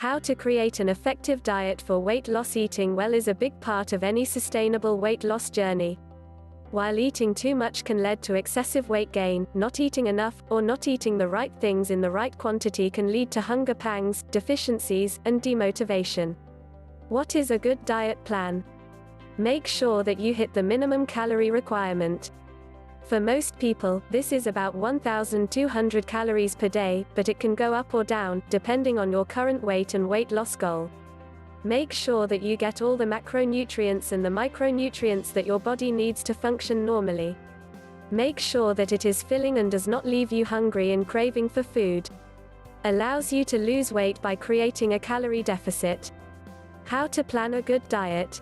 How to create an effective diet for weight loss. Eating well is a big part of any sustainable weight loss journey. While eating too much can lead to excessive weight gain, not eating enough, or not eating the right things in the right quantity can lead to hunger pangs, deficiencies, and demotivation. What is a good diet plan? Make sure that you hit the minimum calorie requirement. For most people, this is about 1,200 calories per day, but it can go up or down, depending on your current weight and weight loss goal. Make sure that you get all the macronutrients and the micronutrients that your body needs to function normally. Make sure that it is filling and does not leave you hungry and craving for food. Allows you to lose weight by creating a calorie deficit. How to plan a good diet.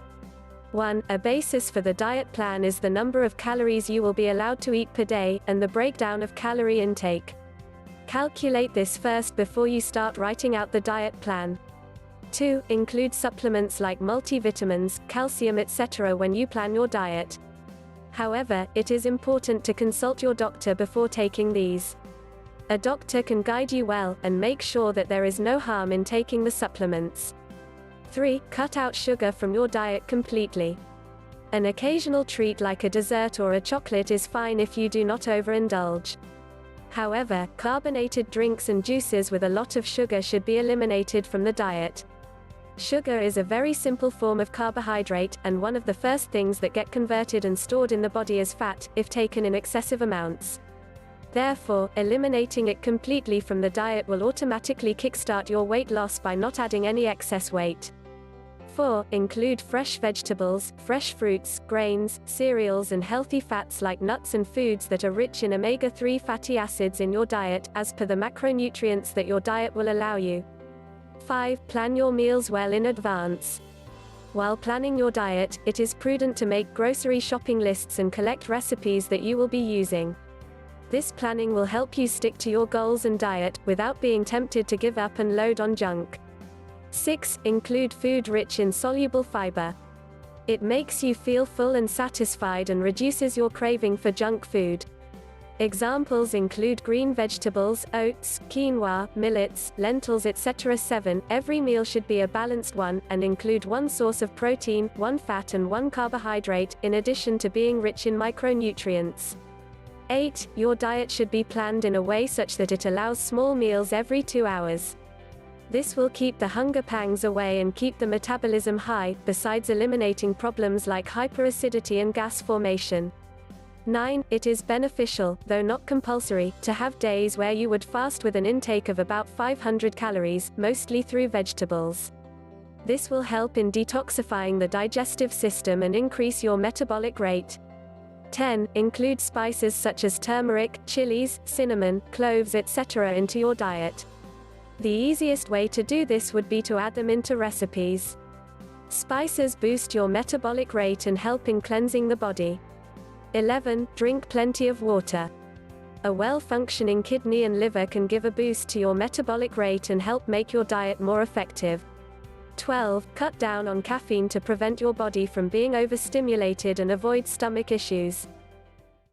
1. A basis for the diet plan is the number of calories you will be allowed to eat per day, and the breakdown of calorie intake. Calculate this first before you start writing out the diet plan. 2. Include supplements like multivitamins, calcium, etc. when you plan your diet. However, it is important to consult your doctor before taking these. A doctor can guide you well, and make sure that there is no harm in taking the supplements. 3. Cut out sugar from your diet completely. An occasional treat like a dessert or a chocolate is fine if you do not overindulge. However, carbonated drinks and juices with a lot of sugar should be eliminated from the diet. Sugar is a very simple form of carbohydrate, and one of the first things that get converted and stored in the body as fat, if taken in excessive amounts. Therefore, eliminating it completely from the diet will automatically kickstart your weight loss by not adding any excess weight. 4. Include fresh vegetables, fresh fruits, grains, cereals, and healthy fats like nuts and foods that are rich in omega-3 fatty acids in your diet, as per the macronutrients that your diet will allow you. 5. Plan your meals well in advance. While planning your diet, it is prudent to make grocery shopping lists and collect recipes that you will be using. This planning will help you stick to your goals and diet, without being tempted to give up and load on junk. 6. Include food rich in soluble fiber. It makes you feel full and satisfied and reduces your craving for junk food. Examples include green vegetables, oats, quinoa, millets, lentils, etc. 7. Every meal should be a balanced one, and include one source of protein, one fat and one carbohydrate, in addition to being rich in micronutrients. 8. Your diet should be planned in a way such that it allows small meals every 2 hours. This will keep the hunger pangs away and keep the metabolism high, besides eliminating problems like hyperacidity and gas formation. 9. It is beneficial, though not compulsory, to have days where you would fast with an intake of about 500 calories, mostly through vegetables. This will help in detoxifying the digestive system and increase your metabolic rate. 10. Include spices such as turmeric, chilies, cinnamon, cloves, etc. into your diet. The easiest way to do this would be to add them into recipes. Spices boost your metabolic rate and help in cleansing the body. 11. Drink plenty of water. A well-functioning kidney and liver can give a boost to your metabolic rate and help make your diet more effective. 12. Cut down on caffeine to prevent your body from being overstimulated and avoid stomach issues.